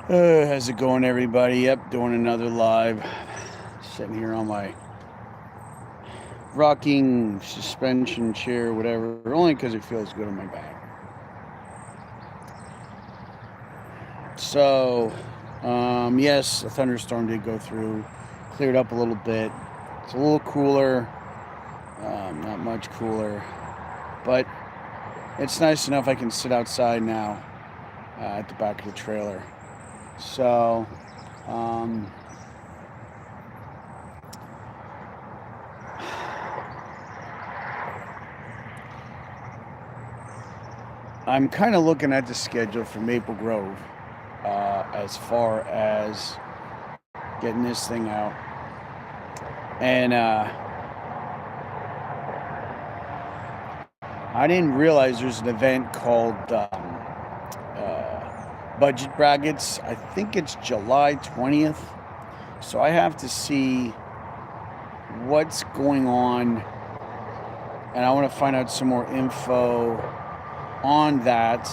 How's it going, everybody? Yep, doing another live. Sitting here on my rocking suspension chair, whatever, only because it feels good on my back. So, yes, a thunderstorm did go through, cleared up a little bit. It's a little cooler, not much cooler, but it's nice enough I can sit outside now at the back of the trailer. So, um, I'm kind of looking at the schedule for Maple Grove as far as getting this thing out. And I didn't realize there's an event called Budget Brackets. I think it's July 20th. So I have to see what's going on. And I want to find out some more info on that.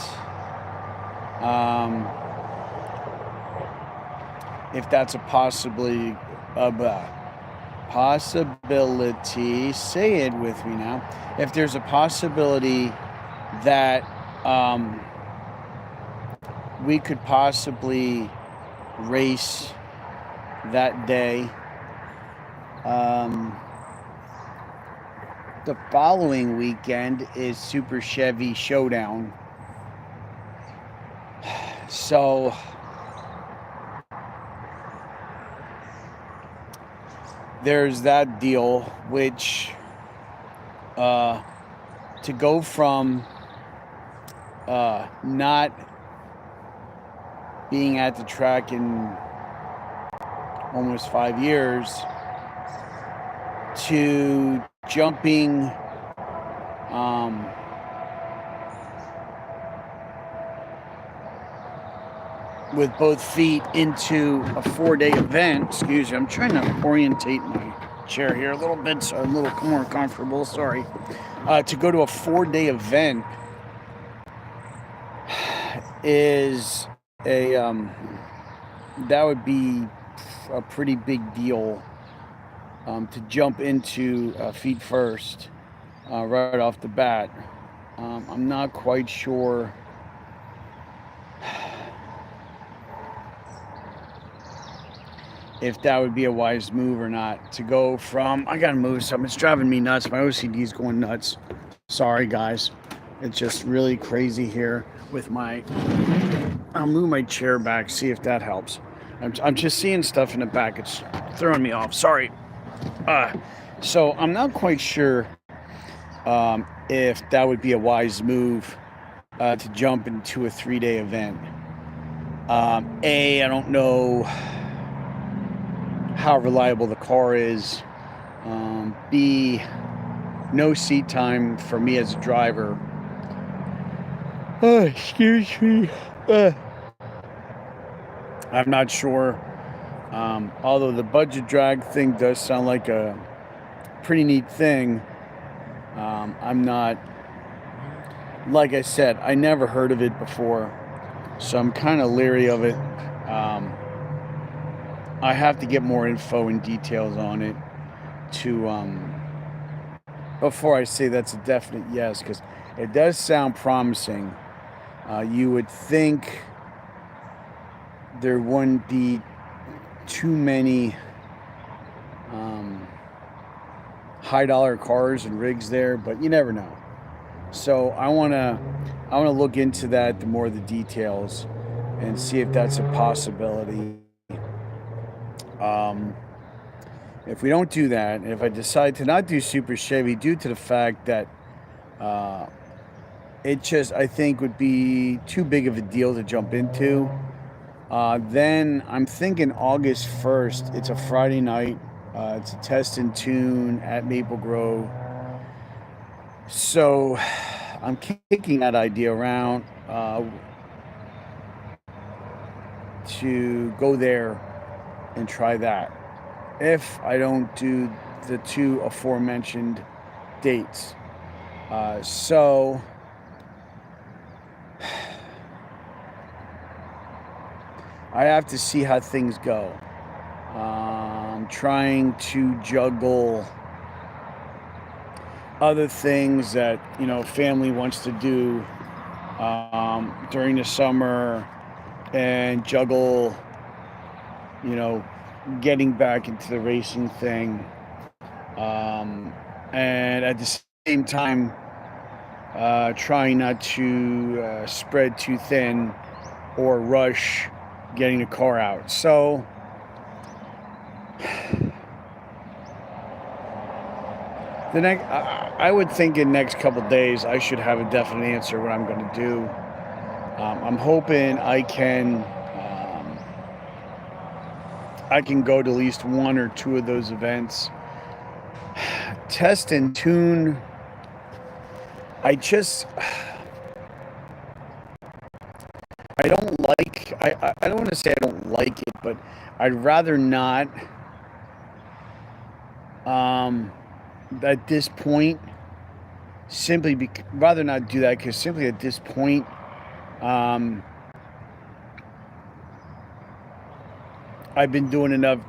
If that's a possibility, say it with me now. If there's a possibility that we could possibly race that day. The following weekend is Super Chevy Showdown. So there's that deal, which to go from not being at the track in almost 5 years to jumping with both feet into a 4-day event. Excuse me, I'm trying to orientate my chair here a little bit so I'm a little more comfortable. Sorry. To go to a 4-day event is a that would be a pretty big deal to jump into feet first right off the bat. I'm not quite sure if that would be a wise move or not, to go from, I gotta move something, it's driving me nuts, my OCD's going nuts. Sorry guys, it's just really crazy here with my, I'll move my chair back, see if that helps. I'm just seeing stuff in the back, it's throwing me off, sorry. So I'm not quite sure if that would be a wise move to jump into a 3-day event. I don't know how reliable the car is. B, no seat time for me as a driver. Excuse me. I'm not sure. Although the budget drag thing does sound like a pretty neat thing, I'm not, like I said, I never heard of it before, so I'm kind of leery of it. I have to get more info and details on it to before I say that's a definite yes, because it does sound promising. You would think there wouldn't be too many high dollar cars and rigs there, but you never know. So I wanna look into that, the more the details, and see if that's a possibility. If we don't do that, and if I decide to not do Super Chevy due to the fact that it just, I think, would be too big of a deal to jump into, then I'm thinking August 1st. It's a Friday night. It's a test and tune at Maple Grove. So I'm kicking that idea around to go there and try that, if I don't do the two aforementioned dates. So I have to see how things go. Trying to juggle other things that family wants to do during the summer, and juggle getting back into the racing thing, and at the same time trying not to spread too thin or rush getting the car out. So the next, I would think in the next couple of days I should have a definite answer what I'm going to do. I'm hoping I can go to at least one or two of those events. Test and tune. I don't like, I don't want to say I don't like it, but I'd rather not at this point, rather not do that, because simply at this point, I've been doing enough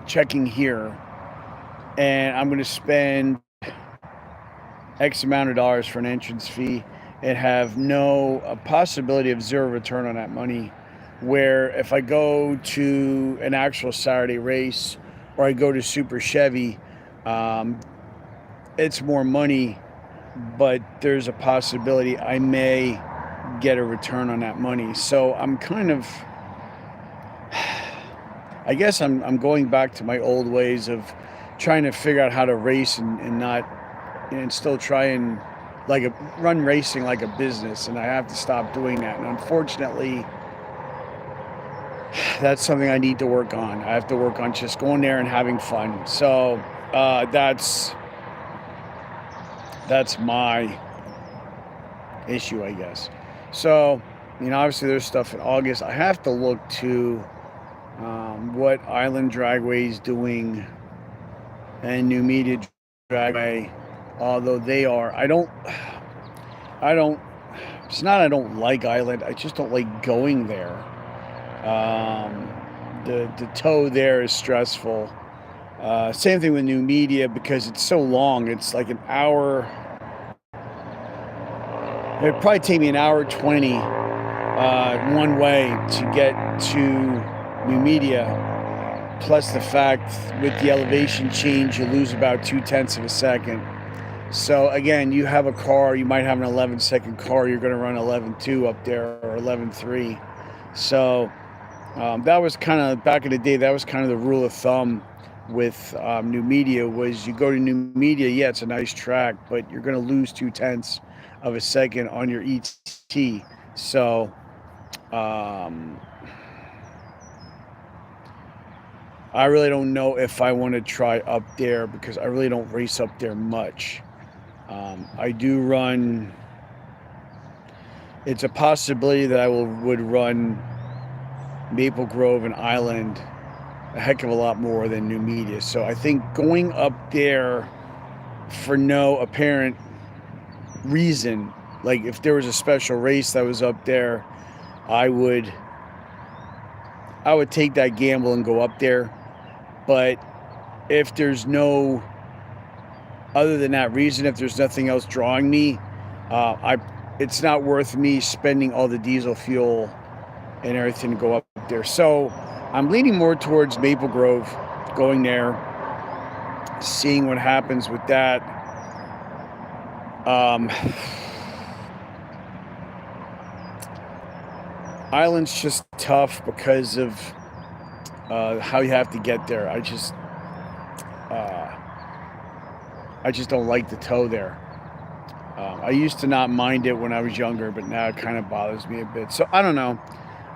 checking here, and I'm going to spend X amount of dollars for an entrance fee and have a possibility of zero return on that money. Where if I go to an actual Saturday race, or I go to Super Chevy, it's more money, but there's a possibility I may get a return on that money. So I'm kind of, I guess I'm going back to my old ways of trying to figure out how to race and still try and run racing like a business, and I have to stop doing that. And unfortunately, that's something I need to work on. I have to work on just going there and having fun. So that's my issue, I guess. So, obviously there's stuff in August. I have to look to what Island Dragway is doing and New Media Dragway, although they are, it's not I don't like Island, I just don't like going there. The tow there is stressful. Same thing with New Media, because it's so long. It's like an hour. It'd probably take me an hour 20 one way to get to New Media. Plus the fact with the elevation change, you lose about 0.2 of a second. So again, you have a car, you might have an 11-second car, you're going to run 11.2 up there, or 11.3. So that was kind of, back in the day, that was kind of the rule of thumb with New Media, was you go to New Media, yeah, it's a nice track, but you're going to lose 0.2 of a second on your ET. So I really don't know if I want to try up there, because I really don't race up there much. I do run, it's a possibility that I would run Maple Grove and Island a heck of a lot more than New Media. So I think going up there for no apparent reason, like if there was a special race that was up there, I would take that gamble and go up there. But if there's no, other than that reason, if there's nothing else drawing me, it's not worth me spending all the diesel fuel and everything to go up there. So I'm leaning more towards Maple Grove, going there, seeing what happens with that. Island's just tough because of how you have to get there. I just don't like the tow there. I used to not mind it when I was younger, but now it kind of bothers me a bit. So I don't know.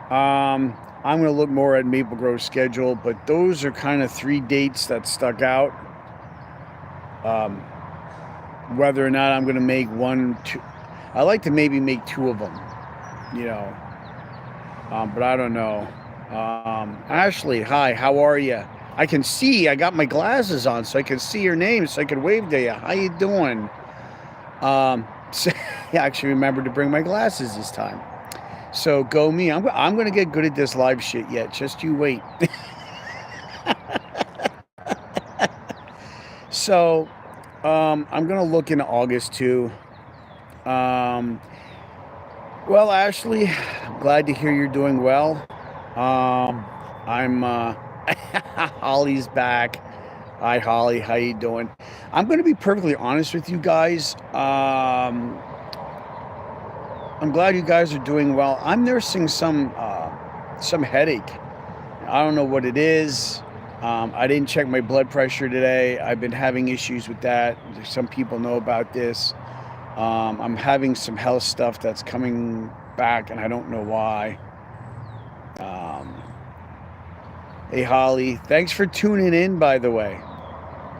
I'm going to look more at Maple Grove's schedule, but those are kind of 3 dates that stuck out. Whether or not I'm going to make 1, 2, I like to maybe make 2 of them, but I don't know. Ashley, hi, how are you? I can see, I got my glasses on so I can see your name, so I can wave to you. How you doing? So, I actually remembered to bring my glasses this time. So go me. I'm going to get good at this live shit yet. Just you wait. So I'm going to look into August too. Um, well, Ashley, I'm glad to hear you're doing well. I'm Holly's back. Hi, Holly. How you doing? I'm going to be perfectly honest with you guys. I'm glad you guys are doing well. I'm nursing some headache. I don't know what it is. I didn't check my blood pressure today. I've been having issues with that. Some people know about this. I'm having some health stuff that's coming back, and I don't know why. Hey, Holly, thanks for tuning in, by the way.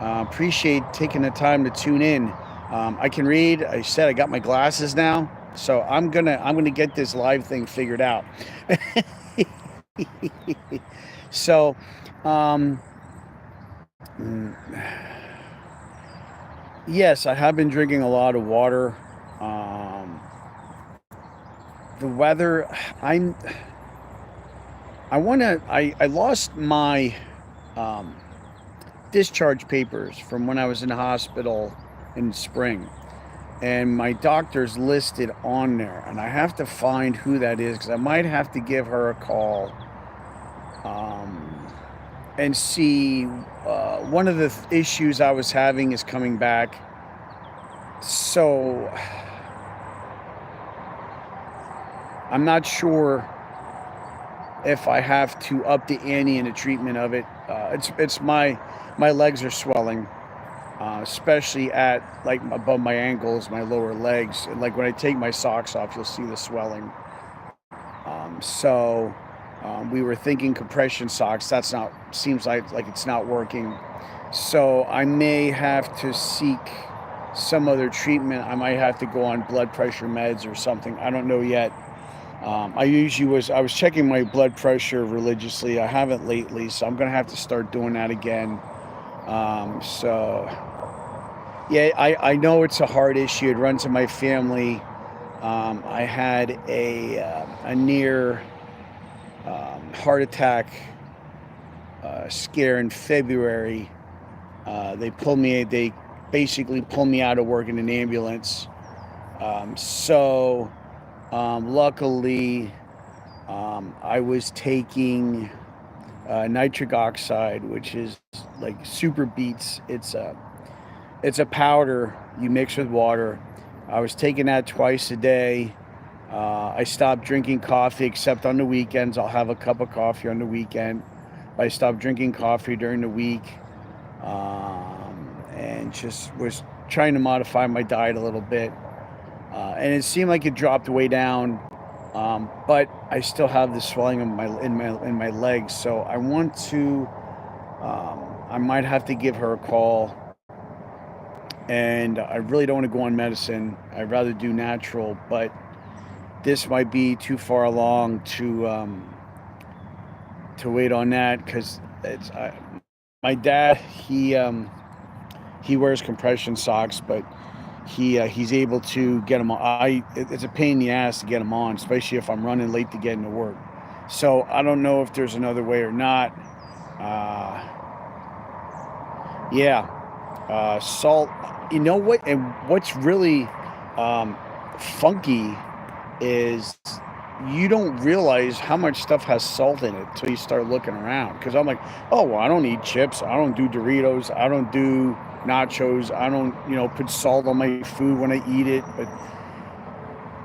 Appreciate taking the time to tune in. I can read. I said I got my glasses now, so I'm gonna get this live thing figured out. So, yes, I have been drinking a lot of water. The weather, I lost my discharge papers from when I was in the hospital in spring, and my doctor's listed on there, and I have to find who that is because I might have to give her a call and see. One of the issues I was having is coming back, so I'm not sure if I have to up the ante in the treatment of it. It's my legs are swelling, especially at like above my ankles, my lower legs. And like when I take my socks off, you'll see the swelling. So we were thinking compression socks. That's not, seems like it's not working. So I may have to seek some other treatment. I might have to go on blood pressure meds or something. I don't know yet. I was checking my blood pressure religiously. I haven't lately, so I'm gonna have to start doing that again. So yeah, I know it's a hard issue. It runs in my family. I had a near heart attack scare in February. They basically pulled me out of work in an ambulance. Luckily, I was taking nitric oxide, which is like super beats. It's a powder you mix with water. I was taking that twice a day. I stopped drinking coffee except on the weekends. I'll have a cup of coffee on the weekend. I stopped drinking coffee during the week, and just was trying to modify my diet a little bit. And it seemed like it dropped way down, but I still have the swelling in my legs. So I want to. I might have to give her a call, and I really don't want to go on medicine. I'd rather do natural, but this might be too far along to wait on that because it's my dad. He wears compression socks, but he's able to get them on. It's a pain in the ass to get them on, especially if I'm running late to get into work. So I don't know if there's another way or not. Salt. You know what? And what's really funky is you don't realize how much stuff has salt in it until you start looking around. Because I'm like, oh, well, I don't eat chips. I don't do Doritos. I don't do nachos. I don't, put salt on my food when I eat it. But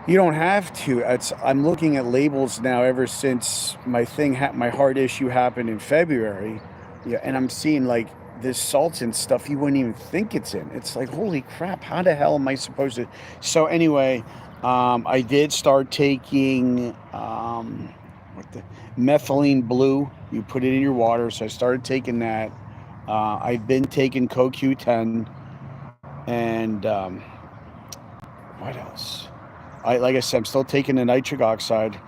you don't have to. I'm looking at labels now ever since my heart issue happened in February. Yeah, and I'm seeing like this salt and stuff you wouldn't even think it's in. It's like, holy crap, how the hell am I supposed to? So anyway, I did start taking methylene blue. You put it in your water, so I started taking that. I've been taking CoQ10, and what else? Like I said, I'm still taking the nitric oxide.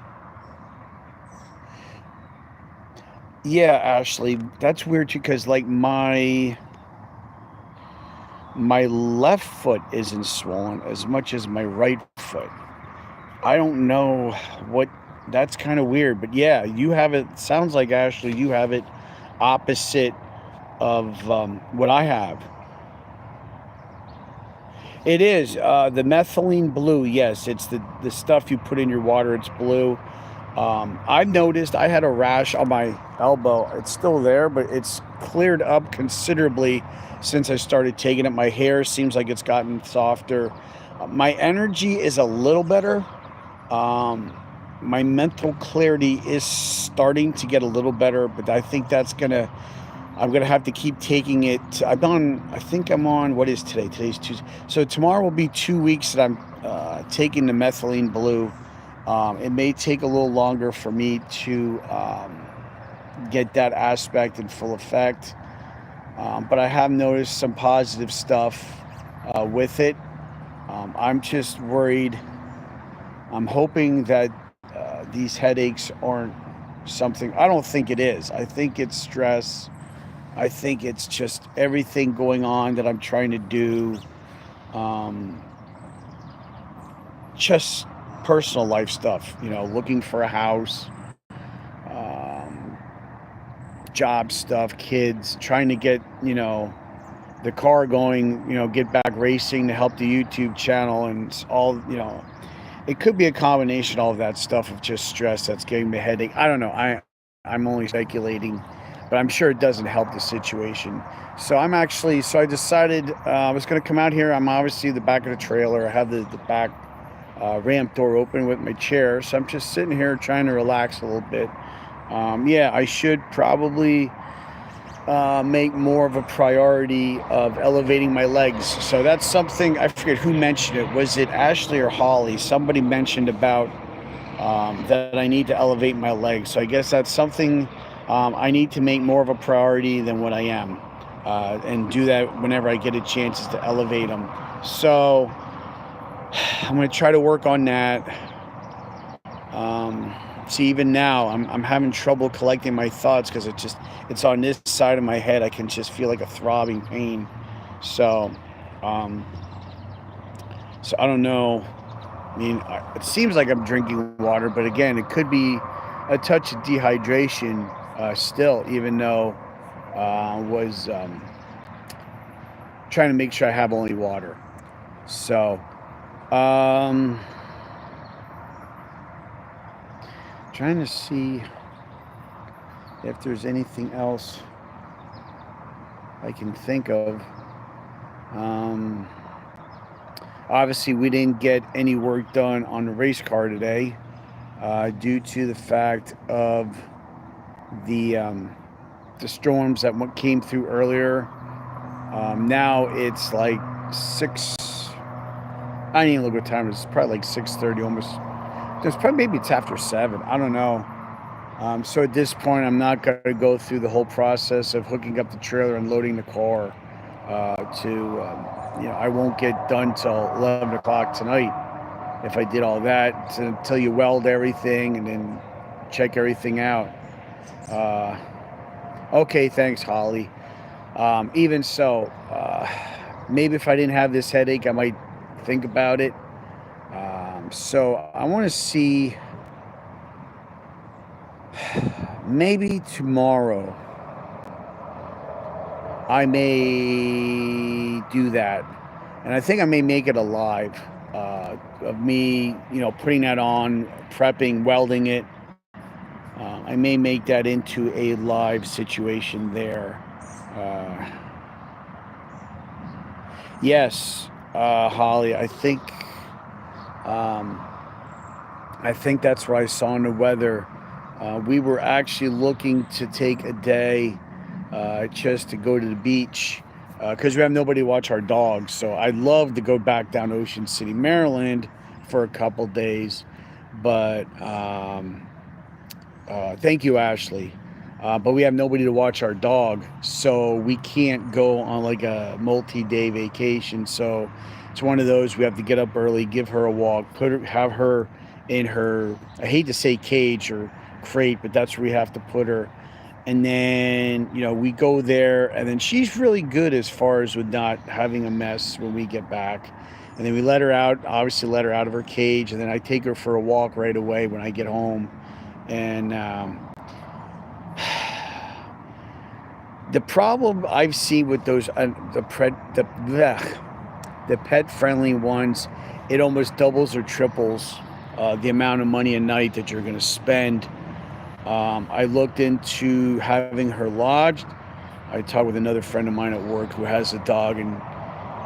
Yeah, Ashley, that's weird too, because like my left foot isn't swollen as much as my right foot. I don't know what That's kind of weird. But yeah, you have it. Sounds like, Ashley, you have it opposite of what I have. It is the methylene blue. Yes, it's the stuff you put in your water. It's blue. I've noticed I had a rash on my elbow. It's still there, but it's cleared up considerably since I started taking it. My hair seems like it's gotten softer. My energy is a little better. Um, my mental clarity is starting to get a little better, but I think I'm gonna have to keep taking it. I think I'm on, what is today? Today's Tuesday. So tomorrow will be 2 weeks that I'm taking the methylene blue. It may take a little longer for me to get that aspect in full effect. But I have noticed some positive stuff with it. I'm just worried. I'm hoping that these headaches aren't something. I don't think it is. I think it's stress. I think it's just everything going on that I'm trying to do. Um, just personal life stuff, looking for a house, um, job stuff, kids, trying to get, the car going, get back racing to help the YouTube channel and all, it could be a combination of all of that stuff of just stress that's getting me a headache. I don't know. I'm only speculating, but I'm sure it doesn't help the situation. So I decided I was going to come out here. I'm obviously the back of the trailer. I have the back ramp door open with my chair. So I'm just sitting here trying to relax a little bit. Yeah, I should probably make more of a priority of elevating my legs. So that's something, I forget who mentioned it. Was it Ashley or Holly? Somebody mentioned about that I need to elevate my legs. So I guess that's something I need to make more of a priority than what I am. And do that whenever I get a chance to elevate them. So I'm going to try to work on that. See, even now, I'm having trouble collecting my thoughts because it's on this side of my head. I can just feel like a throbbing pain. So, so I don't know. I mean, it seems like I'm drinking water, but again, it could be a touch of dehydration still, even though I was trying to make sure I have only water. So, trying to see if there's anything else I can think of. Obviously, we didn't get any work done on the race car today due to the fact of the storms that came through earlier. Now it's like 6. I didn't even look what time it is. It's probably like 6:30, almost. Maybe it's after 7. I don't know. So at this point, I'm not going to go through the whole process of hooking up the trailer and loading the car. I won't get done till 11 o'clock tonight if I did all that until you weld everything and then check everything out. Okay, thanks, Holly. Even so, maybe if I didn't have this headache, I might think about it. So I want to see, maybe tomorrow I may do that. And I think I may make it a live of me, putting that on, prepping, welding it. I may make that into a live situation there. Yes, Holly, I think that's what I saw in the weather. We were actually looking to take a day just to go to the beach because we have nobody to watch our dogs. So I'd love to go back down to Ocean City, Maryland for a couple days. But thank you, Ashley. But we have nobody to watch our dog, so we can't go on like a multi-day vacation. So it's one of those we have to get up early, give her a walk, have her in her, I hate to say cage or crate, but that's where we have to put her. And then, we go there, and then she's really good as far as with not having a mess when we get back. And then we let her out, obviously let her out of her cage, and then I take her for a walk right away when I get home. And the problem I've seen with those the pet friendly ones, it almost doubles or triples the amount of money a night that you're going to spend. I looked into having her lodged. I talked with another friend of mine at work who has a dog, and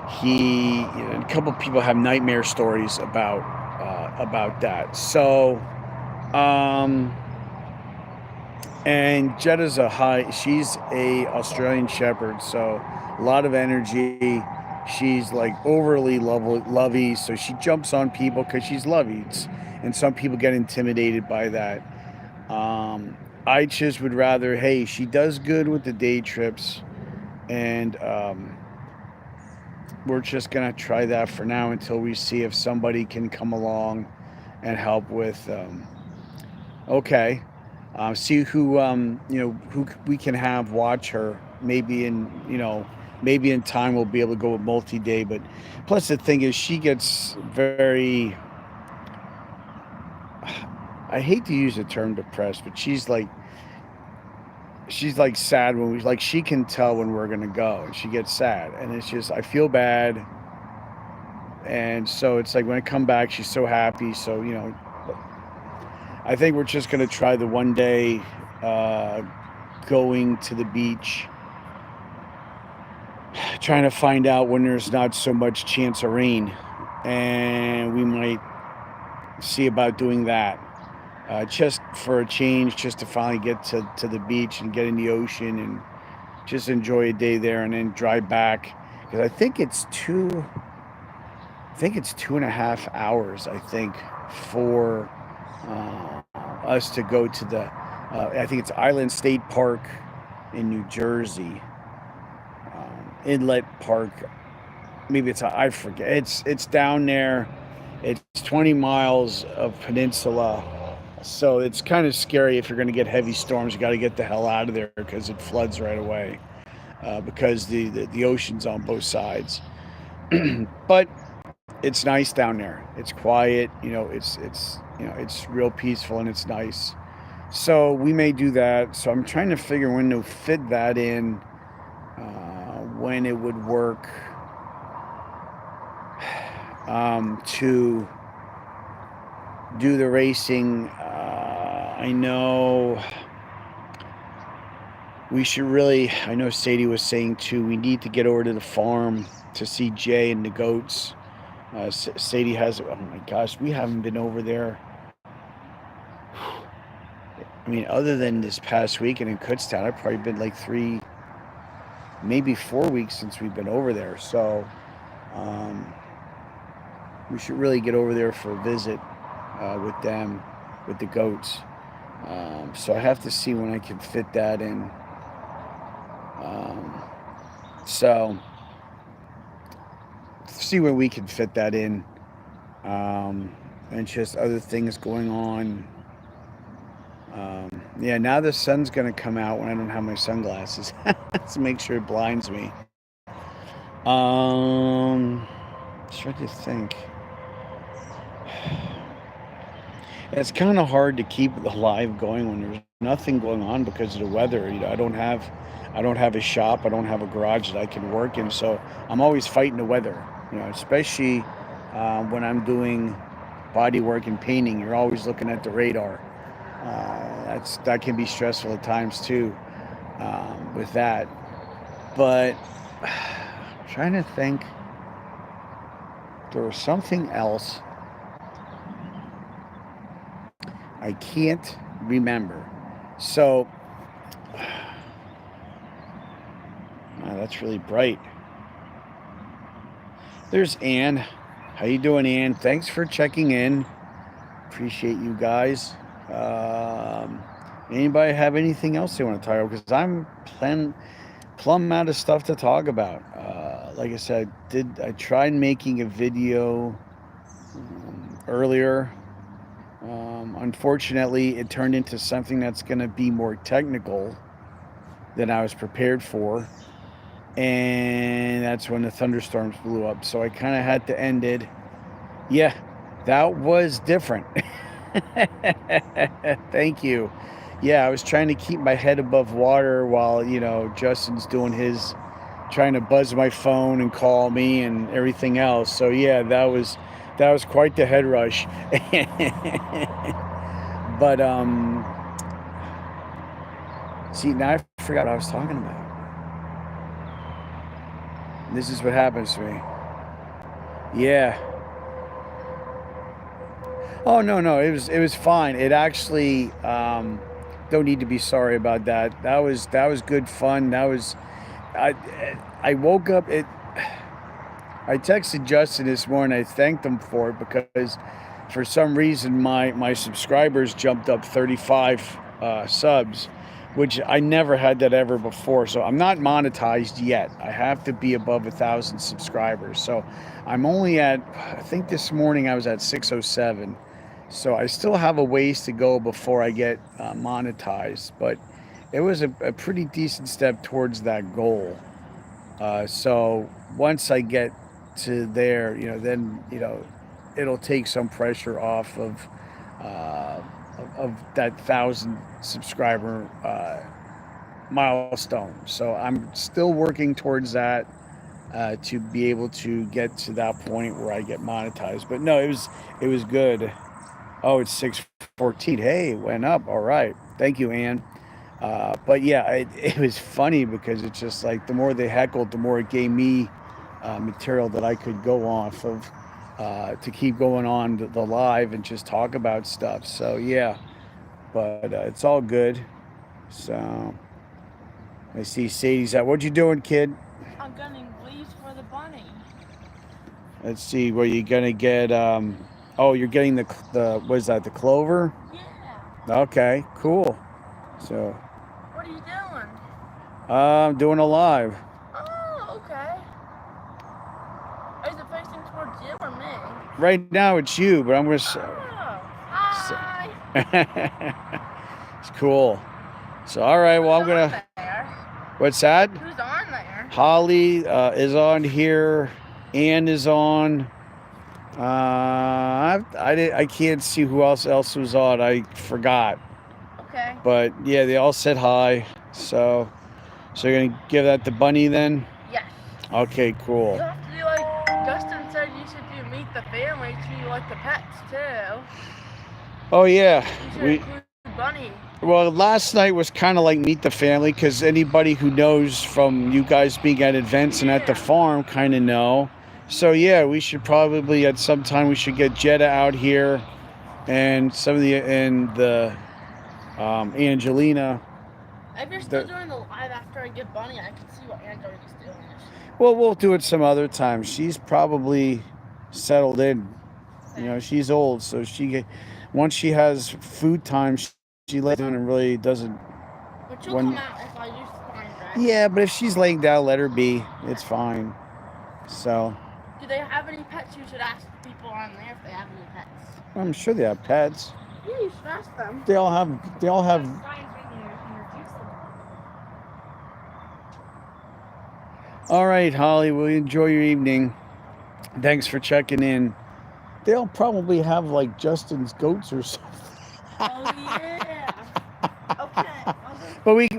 a couple of people have nightmare stories about that. So, and Jetta's she's a Australian Shepherd, so a lot of energy. She's like overly lovey, so she jumps on people because she's lovey, and some people get intimidated by that. I just would rather, hey, she does good with the day trips, and we're just gonna try that for now until we see if somebody can come along and help with. Okay, see who who we can have watch her. Maybe in time we'll be able to go with multi-day. But plus the thing is, she gets very. I hate to use the term depressed, but she's like sad when she can tell when we're gonna go, and she gets sad, and it's just I feel bad. And so it's like when I come back, she's so happy. So I think we're just gonna try the one day going to the beach, trying to find out when there's not so much chance of rain, and we might see about doing that. Just for a change, just to finally get to the beach and get in the ocean and just enjoy a day there, and then drive back, because I think it's 2.5 hours. I think for us to go to the I think it's Island State Park in New Jersey, Inlet Park. Maybe I forget. It's down there. It's 20 miles of peninsula. So it's kind of scary. If you're going to get heavy storms, you got to get the hell out of there because it floods right away, because the ocean's on both sides. But it's nice down there. It's quiet. It's real peaceful, and it's nice. So we may do that. So I'm trying to figure when to fit that in, when it would work, to do the racing. I know we should really, I know Sadie was saying too, we need to get over to the farm to see Jay and the goats. Sadie has, oh my gosh, we haven't been over there. I mean, other than this past weekend in Kutztown, I've probably been like 3, maybe 4 weeks since we've been over there. So we should really get over there for a visit with them, with the goats. So I have to see when I can fit that in. So see when we can fit that in, and just other things going on. Yeah, now the sun's gonna come out when I don't have my sunglasses to make sure it blinds me. Just trying to think. It's kind of hard to keep the live going when there's nothing going on because of the weather. I don't have a shop. I don't have a garage that I can work in. So I'm always fighting the weather. Especially when I'm doing body work and painting. You're always looking at the radar. That can be stressful at times too, with that. But I'm trying to think. There was something else. I can't remember. So, that's really bright. There's Ann. How you doing, Ann? Thanks for checking in. Appreciate you guys. Anybody have anything else they want to talk about? Because I'm plumb out of stuff to talk about. Like I said, I tried making a video earlier. Unfortunately, it turned into something that's going to be more technical than I was prepared for. and that's when the thunderstorms blew up. So I kind of had to end it. Yeah, that was different. Thank you. Yeah, I was trying to keep my head above water while, Justin's doing his, trying to buzz my phone and call me and everything else. So yeah, that was quite the head rush. But see, now I forgot what I was talking about. This is what happens to me. Yeah. Oh no, no, it was fine. It actually don't need to be sorry about that. That was good fun. I I woke up. I texted Justin this morning. I thanked him for it because for some reason my subscribers jumped up 35 subs, which I never had that ever before. So I'm not monetized yet. I have to be above 1,000 subscribers. So I'm only at, I think this morning I was at 607. So I still have a ways to go before I get monetized, but it was a pretty decent step towards that goal. So once I get to there, then it'll take some pressure off uh, of that 1,000 subscriber milestone. So I'm still working towards that to be able to get to that point where I get monetized. But no, it was good. Oh, it's 614. Hey, it went up. All right. Thank you, Ann. But yeah, it was funny because it's just like the more they heckled, the more it gave me material that I could go off of to keep going on the live and just talk about stuff. So yeah, but it's all good. So I see Sadie's out. What you doing, kid? I'm getting leaves for the bunny. Let's see. Where you gonna get? Oh, you're getting the what is that? The clover? Yeah. Okay, cool. So What are you doing? I'm doing a live. Oh, okay. Is it facing towards you or me? Right now it's you, but I'm gonna. Oh, hi. It's cool. So all right, well I'm Who's on gonna. there? What's that? Who's on there? Holly is on here. Ann is on. I can't see who else was on. I forgot. Okay. But yeah, they all said hi. So you're gonna give that to Bunny then? Yes. Okay, cool. You have to do like Justin said. You should do meet the family too, like the pets too. Oh yeah, You should we. include Bunny. Well, last night was kind of like meet the family because anybody who knows from you guys being at events and at the farm kind of know. So yeah, we should probably at some time we should get Jetta out here, and the Angelina. If you're still doing the live after I get Bunny, I can see what Angelica's doing. Well, we'll do it some other time. She's probably settled in. She's old, so once she has food time, she lays down and really doesn't. But you'll come out if I do fine, right? Yeah, but if she's laying down, let her be. It's fine. So. Do they have any pets? You should ask people on there if they have any pets. I'm sure they have pets. Yeah, you should ask them. They all have. All right, Holly. Well, enjoy your evening. Thanks for checking in. They'll probably have like Justin's goats or something. Oh yeah. Okay.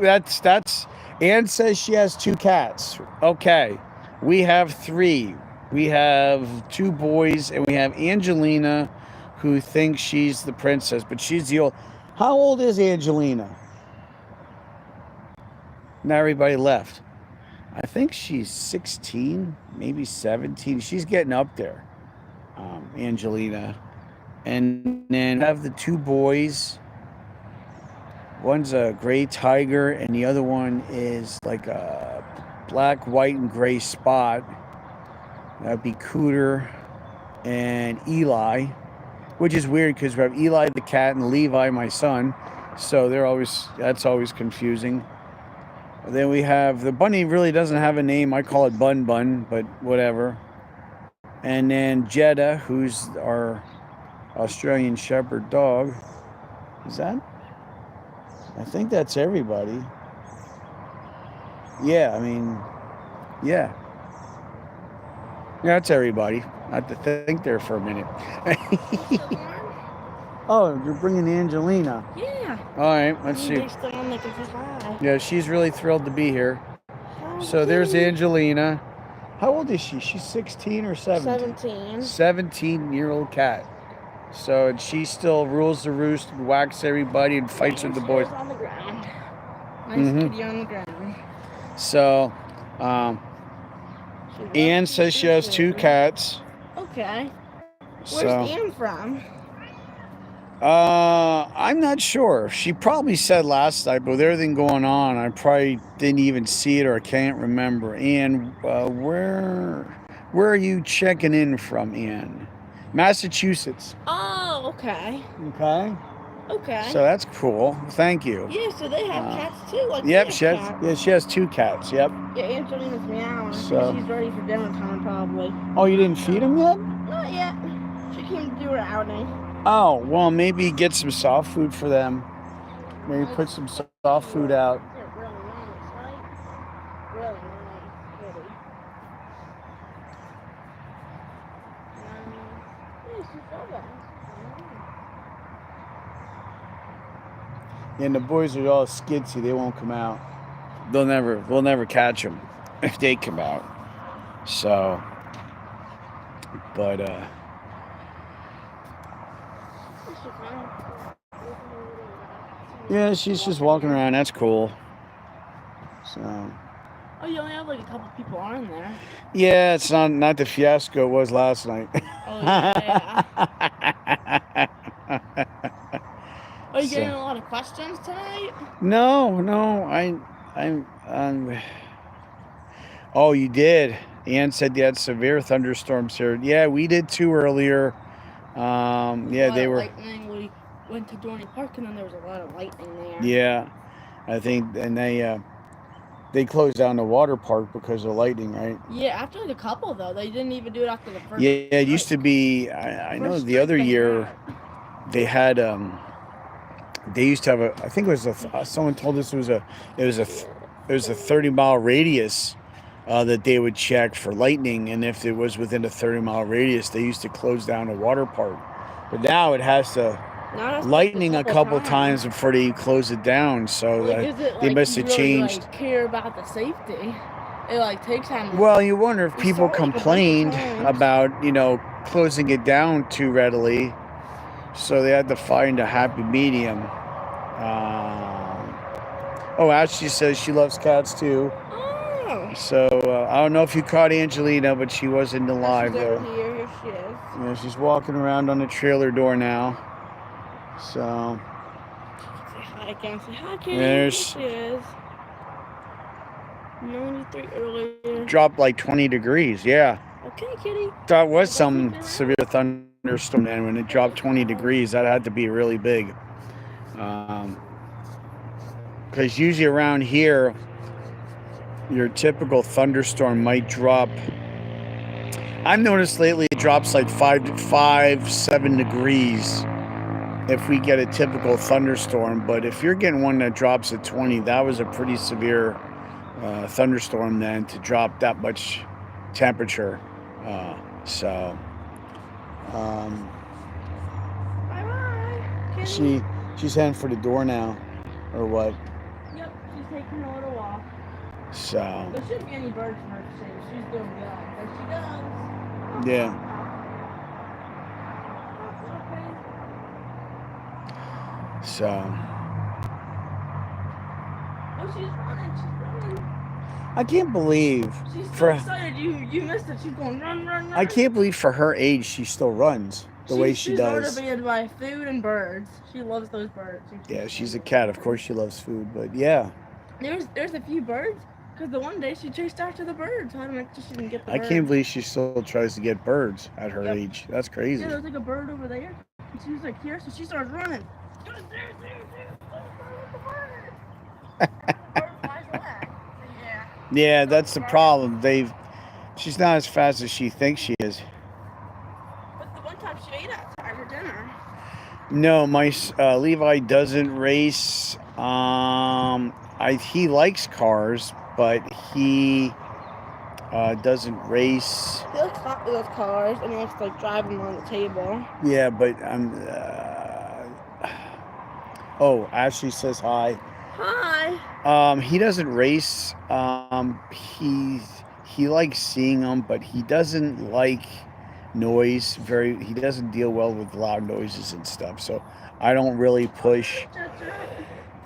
But that's. Ann says she has 2 cats. Okay, we have 3. We have 2 boys, and we have Angelina, who thinks she's the princess, but she's the old. How old is Angelina? Now everybody left. I think she's 16, maybe 17. She's getting up there, Angelina. And then I have the 2 boys. One's a gray tiger, and the other one is like a black, white, and gray spot. That'd be Cooter and Eli, which is weird because we have Eli the cat and Levi my son. So that's always confusing. Then we have the bunny really doesn't have a name. I call it Bun Bun, but whatever. And then Jetta, who's our Australian Shepherd dog. I think that's everybody. Yeah, I mean, Yeah. Yeah, that's everybody. I had to think there for a minute. Oh, you're bringing Angelina. Yeah. All right, let's see. They're still on looking for hi. Yeah, she's really thrilled to be here. Oh, So there's kitty. Angelina. How old is she? She's 16 or 17? 17. 17-year-old cat. So and she still rules the roost and whacks everybody and fights with the boys. She's on the ground. Nice Mhm. kitty on the ground. So, She loves Anne to says she eat has 2 food. cats. Okay. Where's So, Anne from? I'm not sure. She probably said last night, but with everything going on, I probably didn't even see it or I can't remember. Anne, where are you checking in from, Anne? Massachusetts. Oh, okay. Okay. Okay. So that's cool. Thank you. Yeah, so they have cats too. Like Yep, we she have has. cats. Yeah, she has 2 cats. Yep. Yeah, Angelina's meowing. So- She's ready for dinner time, probably. Oh, you didn't feed them yet? Not yet. She came to do her outing. Oh, well, maybe get some soft food for them. Maybe put some soft food out. They're really nice, right? Really nice, really. Yeah, she's so nice. And the boys are all skitsy. They won't come out. We'll never catch them if they come out. So, but yeah, she's just walking around. That's cool. So, Oh, you only have like a couple people on there. yeah, it's not the fiasco it was last night. Oh, yeah. Are you So- getting a lot of questions tonight? No, I'm. Oh, you did. Ann said you had severe thunderstorms here. Yeah, we did too earlier. Yeah, they were. Lightning. We went to Dorney Park and then there was a lot of lightning there. Yeah, I think, and they closed down the water park because of lightning, right? Yeah, after the couple though, they didn't even do it after the first. Yeah, it used to strike. be. I know First the other strike they year had. they had. They used to have a. I think it was someone told us it was a 30-mile radius that they would check for lightning, and if it was within a 30-mile radius, they used to close down a water park. But now it has to Now that's lightning a couple times. times before they close it down. So Like, is it, they like, must you have really, changed. Like, care about the safety. It like takes time. Well, you wonder if We people saw it like a bunch of complained times. about closing it down too readily, so they had to find a happy medium. Oh, Ashley says she loves cats too. Oh. So I don't know if you caught Angelina, but she was in the live She's there. over here. Here she is. Yeah, she's walking around on the trailer door now. So Say hi again. Say hi, kitty. There's- Here she is. 93 earlier. dropped like 20 degrees. Yeah, Okay, kitty. that was some severe thunderstorm. And when it dropped 20 degrees, that had to be really big. Because usually around here, your typical thunderstorm might drop. I've noticed lately it drops like 7 degrees if we get a typical thunderstorm. But if you're getting one that drops at 20, that was a pretty severe thunderstorm then to drop that much temperature. So Bye-bye, kitty. she's heading for the door now, or what? Yep, she's taking a little walk. So There shouldn't be any birds in her shape. She's doing good. There she goes. yeah. Okay. So Oh, she's running. She's running. I can't believe She's so For- excited. You missed it. She's going run, run, run. I can't believe for her age she still runs the way she she's does. motivated by food and birds. She loves those birds. Yeah, she's a cat. Of course she loves food, but yeah, There's a few birds. Because the one day she chased after the birds. Trying to make sure she didn't get the I birds. can't believe she still tries to get birds at her Yep. age. That's crazy. Yeah, there was like a bird over there. And she was like here, so she started running. Yeah, that's the problem. She's not as fast as she thinks she is. But the one time she ate outside her dinner. No, my Levi doesn't race. He likes cars, but he doesn't race. He likes Hot Wheels cars, and he likes to like drive them on the table. Yeah, but I'm. Oh, Ashley says hi. Hi. He doesn't race. He likes seeing them, but he doesn't like noise. He doesn't deal well with loud noises and stuff. So I don't really push.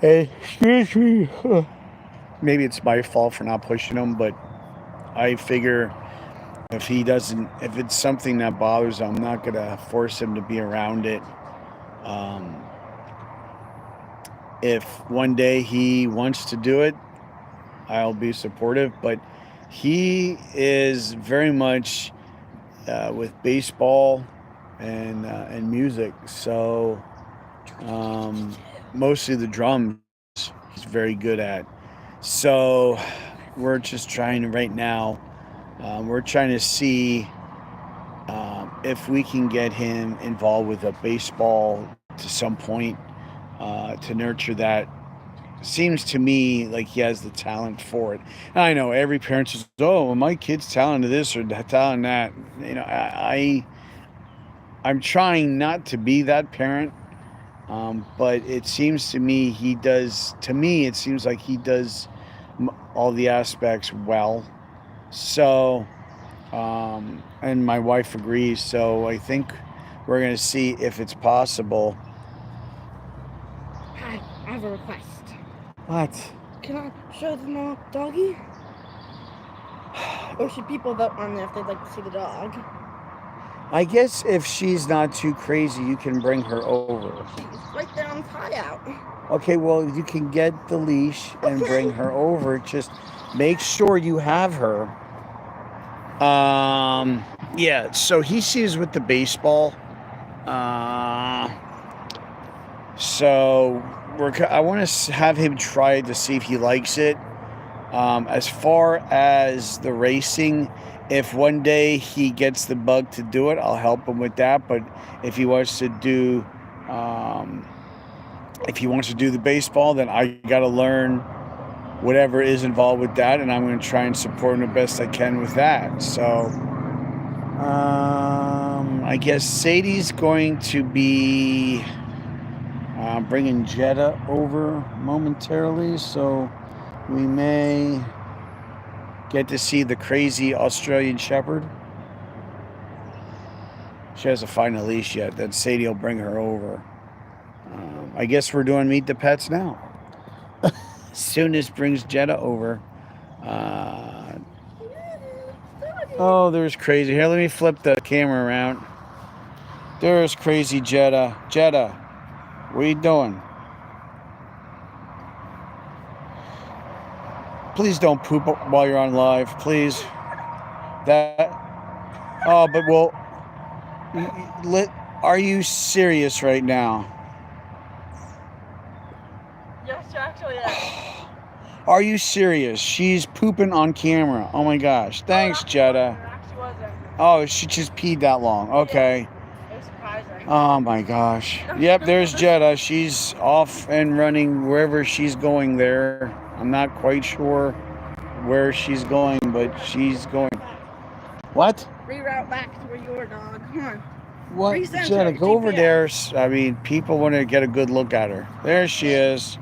Hey, excuse me. Maybe it's my fault for not pushing him, but I figure if it's something that bothers him, I'm not gonna force him to be around it. If one day he wants to do it, I'll be supportive. But he is very much with baseball and music. So mostly the drums he's very good at. So we're just trying to right now. We're trying to see if we can get him involved with a baseball to some point to nurture that. Seems to me like he has the talent for it. And I know every parent says, "Oh, well, my kid's talented this or talented that." You know, I'm trying not to be that parent, but it seems to me he does. To me, it seems like he does all the aspects well. So, and my wife agrees. So I think we're going to see if it's possible. Hi. I have a request. What? Can I show the doggy? Or should people vote on there if they'd like to see the dog? I guess if she's not too crazy, you can bring her over. She's right there on the tie-out. Okay, well, you can get the leash and bring her over. Just make sure you have her. Yeah, so he sees with the baseball. So I want to have him try it to see if he likes it. As far as the racing, if one day he gets the bug to do it, I'll help him with that. But if he wants to do, the baseball, then I got to learn whatever is involved with that, and I'm going to try and support him the best I can with that. So, I guess Sadie's going to be bringing Jetta over momentarily, so we may get to see the crazy Australian Shepherd. She hasn't found a leash yet. Then Sadie will bring her over. I guess we're doing Meet the Pets now. Soon brings Jetta over. Oh, there's crazy. Here, let me flip the camera around. There's crazy Jetta. Jetta, what are you doing? Please don't poop while you're on live, please. Oh, but well, are you serious right now? Yes, you actually is. Are you serious? She's pooping on camera. Oh my gosh. Thanks, Jetta. Actually wasn't. Oh, she just peed that long. Okay. It was surprising. Oh my gosh. Yep, there's Jetta. She's off and running wherever she's going there. I'm not quite sure where she's going, but she's going. What? Reroute back to where your dog. Come on. What? Recenter, Jetta, go over GPS. there. I mean, people want to get a good look at her. There she is.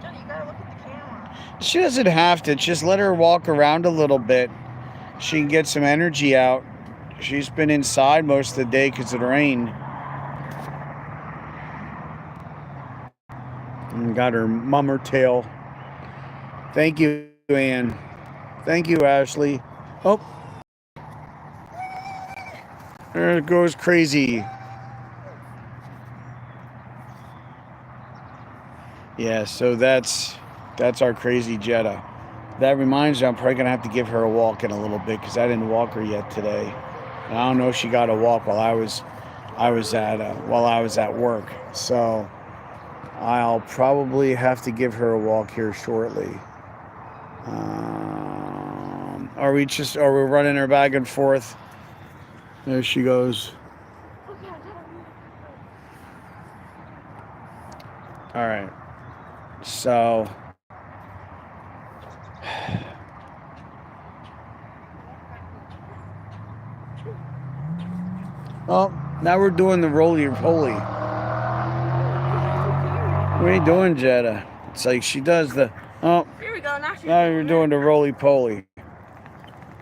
Jenny, you gotta look at the camera. She doesn't have to. Just let her walk around a little bit. She can get some energy out. She's been inside most of the day because of the rain. And got her mummer tail. Thank you, Ann. Thank you, Ashley. Oh. There it goes crazy. Yeah, so that's our crazy Jetta. That reminds me, I'm probably gonna have to give her a walk in a little bit because I didn't walk her yet today. And I don't know if she got a walk while I was at work. So I'll probably have to give her a walk here shortly. Are we running her back and forth? There she goes. All right. So Oh, now we're doing the roly-poly. What are you doing, Jetta? It's like she does the... Oh, Here we go. now you're doing the roly-poly.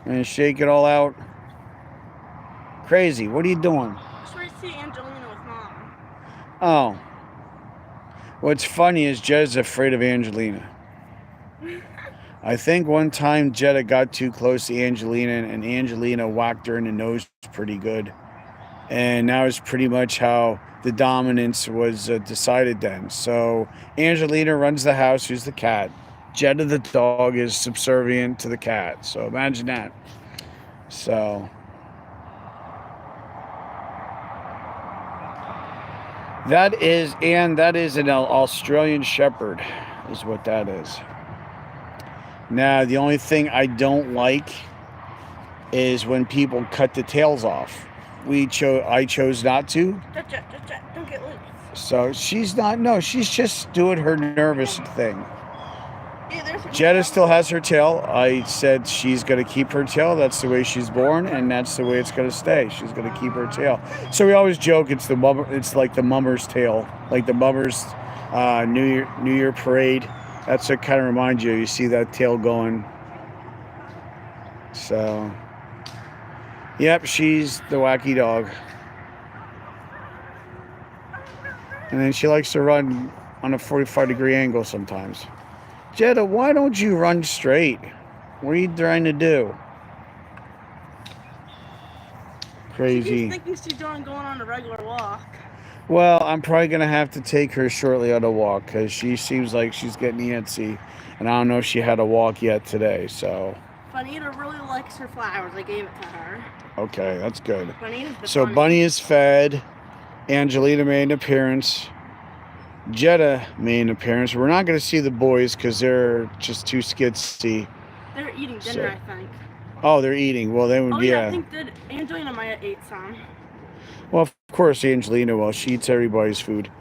And shake it all out. Crazy. What are you doing? Just ready to see Angelina with Mom. Oh. What's funny is Jetta's afraid of Angelina. I think one time Jetta got too close to Angelina and Angelina whacked her in the nose pretty good. And that was pretty much how the dominance was decided then. So Angelina runs the house, who's the cat. Jetta the dog is subservient to the cat. So imagine that. So that is an Australian Shepherd is what that is. Now, the only thing I don't like is when people cut the tails off. I chose not to. Don't get loose. So she's not, no, she's just doing her nervous thing. Yeah, Jetta still has her tail. I said she's going to keep her tail. That's the way she's born, and that's the way it's going to stay. She's going to keep her tail. So we always joke it's like the mummer's tail, like the mummer's New Year parade. That's what kind of reminds you. You see that tail going. So, yep, she's the wacky dog. And then she likes to run on a 45-degree angle sometimes. Jetta, why don't you run straight? What are you trying to do? Crazy. She's thinking she's going on a regular walk. Well, I'm probably going to have to take her shortly on a walk because she seems like she's getting antsy. And I don't know if she had a walk yet today, so... Bonita really likes her flowers. I gave it to her. Okay, that's good. So Bunny is fed. Angelina made an appearance. Jetta made an appearance. We're not going to see the boys because they're just too skitsy. They're eating dinner, I think. Oh, they're eating. Well, they would be... I think that Angelina might have ate some. Well, of course, Angelina will. She eats everybody's food.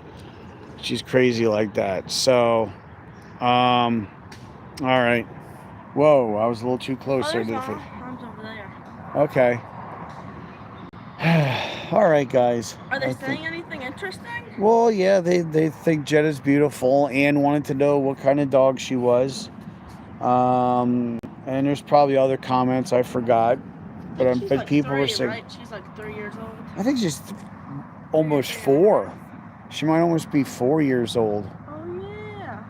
She's crazy like that. So, all right. Whoa, I was a little too close there. Mom's over there. Okay. All right, guys. Are they saying anything interesting? Well, yeah, they think Jetta's beautiful. Anne wanted to know what kind of dog she was. And there's probably other comments I forgot. But like people 3, were saying... Right? She's like 3 years old. I think she's almost 4. She might almost be 4 years old. Oh, yeah.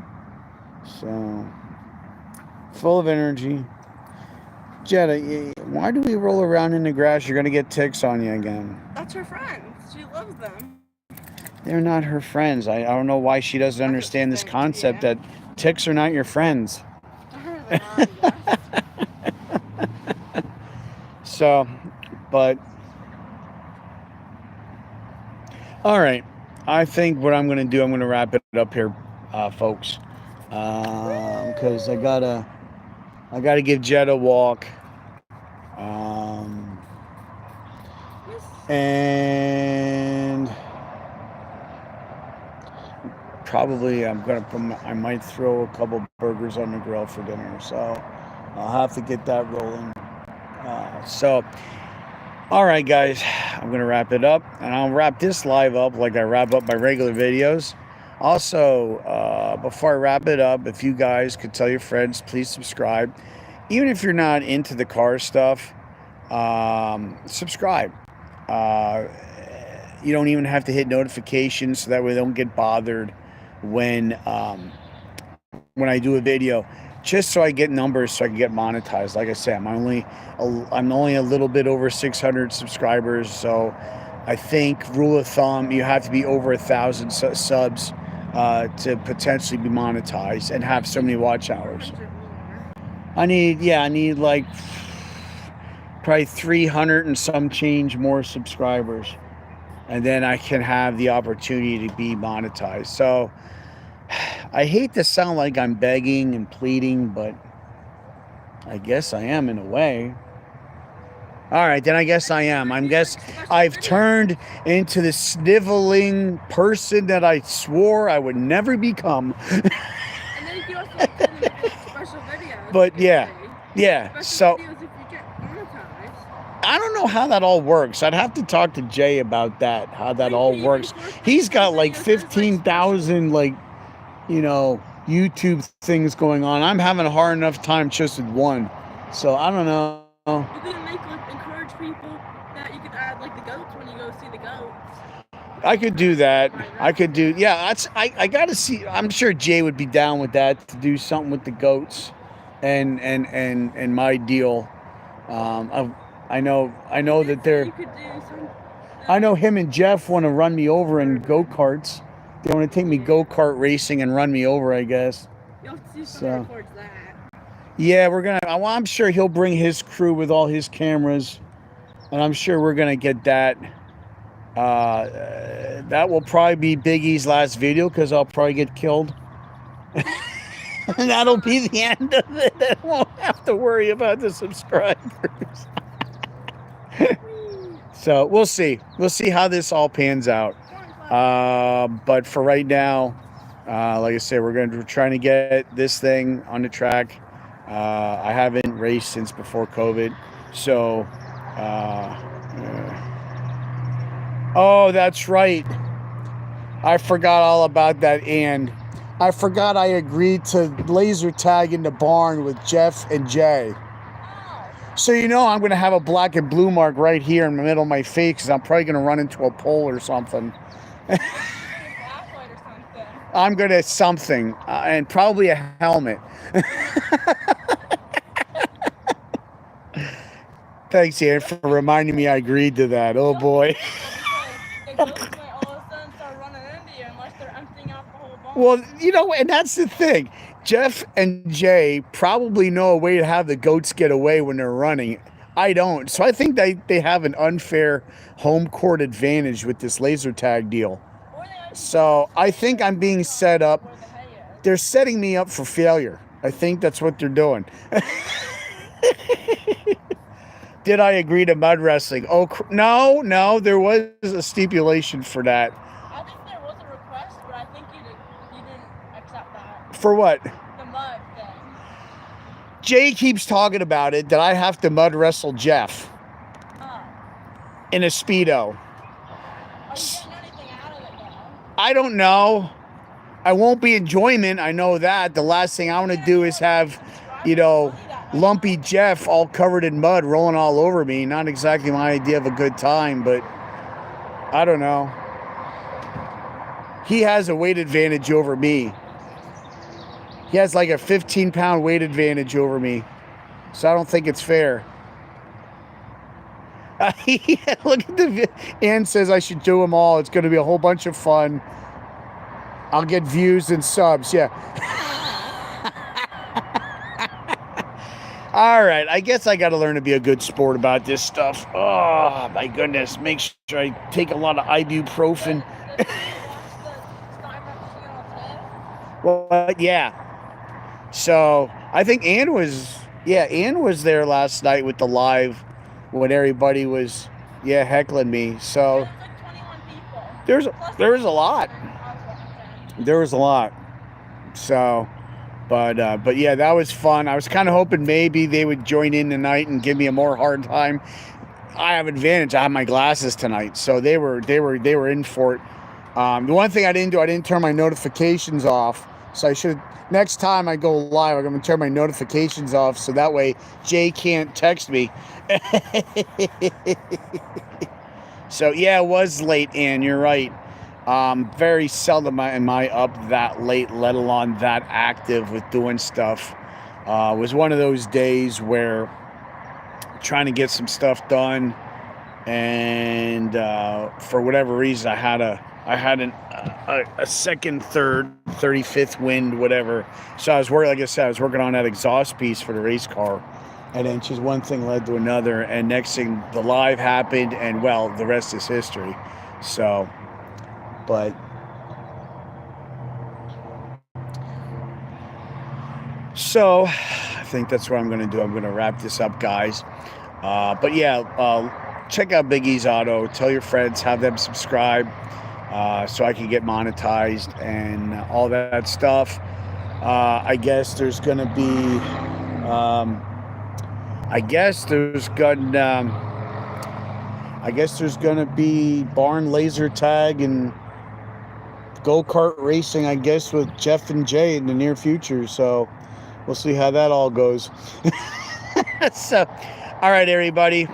So, full of energy. Jetta, why do we roll around in the grass? You're going to get ticks on you again. That's her friends. She loves them. They're not her friends. I don't know why she doesn't understand this concept that ticks are not your friends. So, but... All right. I think what I'm going to do, I'm going to wrap it up here, folks. Because I gotta give Jetta a walk. And probably I might throw a couple burgers on the grill for dinner. So I'll have to get that rolling. All right, guys, I'm going to wrap it up, and I'll wrap this live up like I wrap up my regular videos. Also, before I wrap it up, if you guys could tell your friends, please subscribe. Even if you're not into the car stuff, subscribe. You don't even have to hit notifications so that way they don't get bothered when I do a video. Just so I get numbers so I can get monetized. Like I said, I'm only a little bit over 600 subscribers. So I think rule of thumb, you have to be over 1,000 subs to potentially be monetized and have so many watch hours. I need like probably 300 and some change more subscribers. And then I can have the opportunity to be monetized. So I hate to sound like I'm begging and pleading, but I guess I am in a way. All right, then I guess I am. I've turned into the sniveling person that I swore I would never become. And then you also send special videos. But yeah. So videos if you get monetized. I don't know how that all works. I'd have to talk to Jay about that, how that all works. He's got like 15,000 like, you know, YouTube things going on. I'm having a hard enough time just with one. So I don't know. You could make like encourage people that you could add like the goats when you go see the goats. I could do that. I could do, yeah. That's I got to see. I'm sure Jay would be down with that to do something with the goats, and my deal. I know that they're. You could do some. I know him and Jeff want to run me over in go-karts. They want to take me go-kart racing and run me over, I guess. You have to do something towards that. Yeah, we're gonna. I'm sure he'll bring his crew with all his cameras, and I'm sure we're gonna get that. That will probably be Biggie's last video because I'll probably get killed. And that'll be the end of it. I won't have to worry about the subscribers. So we'll see. We'll see how this all pans out. But for right now, like I said, we're trying to get this thing on the track. I haven't raced since before COVID. So, oh, that's right. I forgot all about that. And I forgot I agreed to laser tag in the barn with Jeff and Jay. So you know I'm going to have a black and blue mark right here in the middle of my face because I'm probably going to run into a pole or something. I'm going to something. And probably a helmet. Thanks, Ian, for reminding me I agreed to that. Oh, boy. Well, you know, and that's the thing. Jeff and Jay probably know a way to have the goats get away when they're running. I don't. So I think they have an unfair home court advantage with this laser tag deal. So I think I'm being set up. They're setting me up for failure. I think that's what they're doing. Did I agree to mud wrestling? Oh, no, there was a stipulation for that. I think there was a request, but I think you didn't accept that. For what? The mud thing. Jay keeps talking about it, that I have to mud wrestle Jeff in a Speedo. Are you getting anything out of it, though? I don't know. I won't be enjoyment. I know that. The last thing I want to do is have, you know, lumpy Jeff all covered in mud rolling all over me. Not exactly my idea of a good time, but I don't know. He has a weight advantage over me. He has like a 15-pound weight advantage over me. So I don't think it's fair. Look at the Ann says I should do them all. It's going to be a whole bunch of fun. I'll get views and subs. Yeah. All right. I guess I got to learn to be a good sport about this stuff. Oh, my goodness. Make sure I take a lot of ibuprofen. Well, yeah. So I think Ann was there last night with the live when everybody was, heckling me. So Like 21 people. there was a lot. There was a lot. So, but yeah, that was fun. I was kind of hoping maybe they would join in tonight and give me a more hard time. I have advantage. I have my glasses tonight, so they were in for it. The one thing I didn't do, I didn't turn my notifications off. So I should. Next time I go live, I'm going to turn my notifications off so that way Jay can't text me. So yeah, it was late, Ann. You're right. Very seldom am I up that late, let alone that active with doing stuff. It was one of those days where trying to get some stuff done, and for whatever reason, I had a second, third, 35th wind, whatever. So I was working, like I said, I was working on that exhaust piece for the race car. And then just one thing led to another. And next thing, the live happened. And, well, the rest is history. So, but. So, I think that's what I'm going to do. I'm going to wrap this up, guys. But, yeah, check out Big E's Auto. Tell your friends, have them subscribe. So I can get monetized and all that stuff. I guess there's going to be, I guess there's going to be barn laser tag and go-kart racing, I guess, with Jeff and Jay in the near future. So we'll see how that all goes. So, all right, everybody.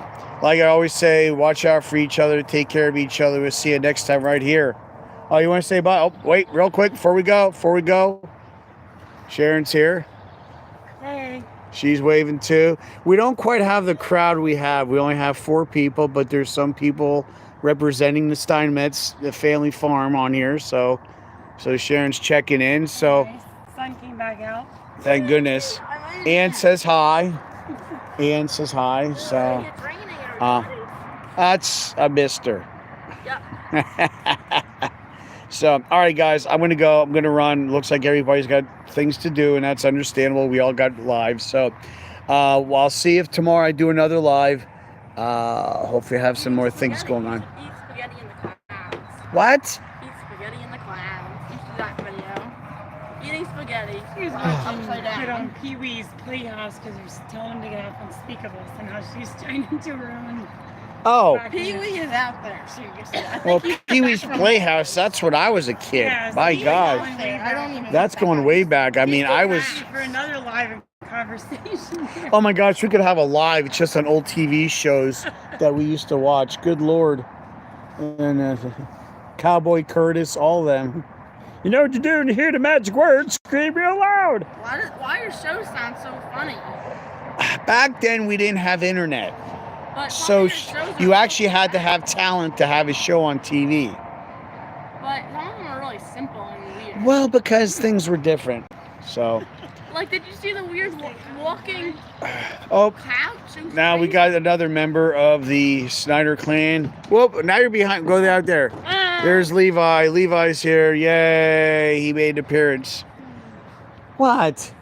Like I always say, watch out for each other. Take care of each other. We'll see you next time right here. Oh, you want to say bye? Oh, wait, real quick before we go. Sharon's here. Hey. She's waving too. We don't quite have the crowd we have. We only have 4 people, but there's some people representing the Steinmetz, the family farm on here. So Sharon's checking in. So Sun came back out. thank goodness. Ann says hi. Ann says hi. So It's raining, everybody. that's a mister. Yeah. So, all right, guys, I'm going to go. I'm going to run. Looks like everybody's got things to do, and that's understandable. We all got lives. So, well, I'll see if tomorrow I do another live. Hopefully I have some more things going on. Eat spaghetti in the clouds. What? Eat spaghetti in the clouds. You see that video? Eating spaghetti. She was Upside watching down. it on Pee Wee's Playhouse because he was telling him to get off Unspeakables and how she's trying to ruin. Oh, Pee Wee is out there, seriously. I well, think Pee Wee's Playhouse, that's when I was a kid. Yes, My Pee-wee's God. going way I don't back. even. That's going way back. I mean, I was... For another live conversation. Oh, my gosh, we could have a live. It's just on old TV shows that we used to watch. Good Lord. And Cowboy Curtis, all of them. You know what to do when you hear the magic words? Scream real loud. Why your show sounds so funny? Back then, we didn't have internet. But So some of your shows you are- actually had to have talent to have a show on TV. But some of them are really simple and weird. Well, because things were different. So, Like, did you see the weird walking oh, couch? It was now we crazy. got another member of the Snyder clan. Whoop, now you're behind. Go out there. Ah. There's Levi. Levi's here. Yay, he made an appearance. What?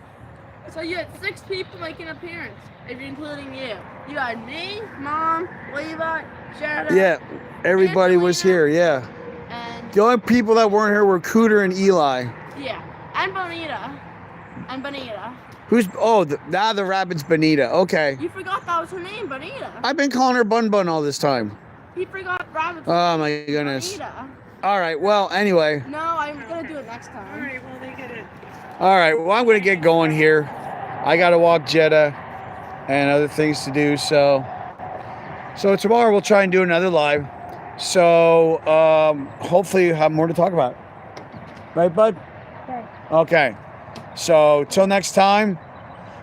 So you had 6 people make an appearance, if you're including you. You had me, Mom, Levi, Shadow, Yeah, everybody was here. Yeah. and The only people that weren't here were Cooter and Eli. yeah, and Bonita, and Bonita. Who's, oh, now the rabbit's Bonita. Okay. You forgot that was her name, Bonita. I've been calling her Bun Bun all this time. He forgot Rabbit's Oh name, my goodness. Bonita. All right, well, anyway. No, I'm gonna do it next All time. right, well, they get it. All right, well, I'm going to get going here. I got to walk Jetta and other things to do. So tomorrow we'll try and do another live. So hopefully you have more to talk about. Right, bud? Right. Okay. So till next time,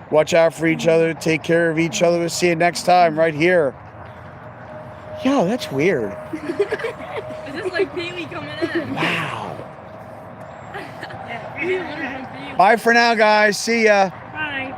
watch out for each other. Take care of each other. We'll see you next time right here. Yo, that's weird. Is this like Pee Wee coming in? Wow. Yeah. Pee Wee. Bye for now, guys. See ya. Bye.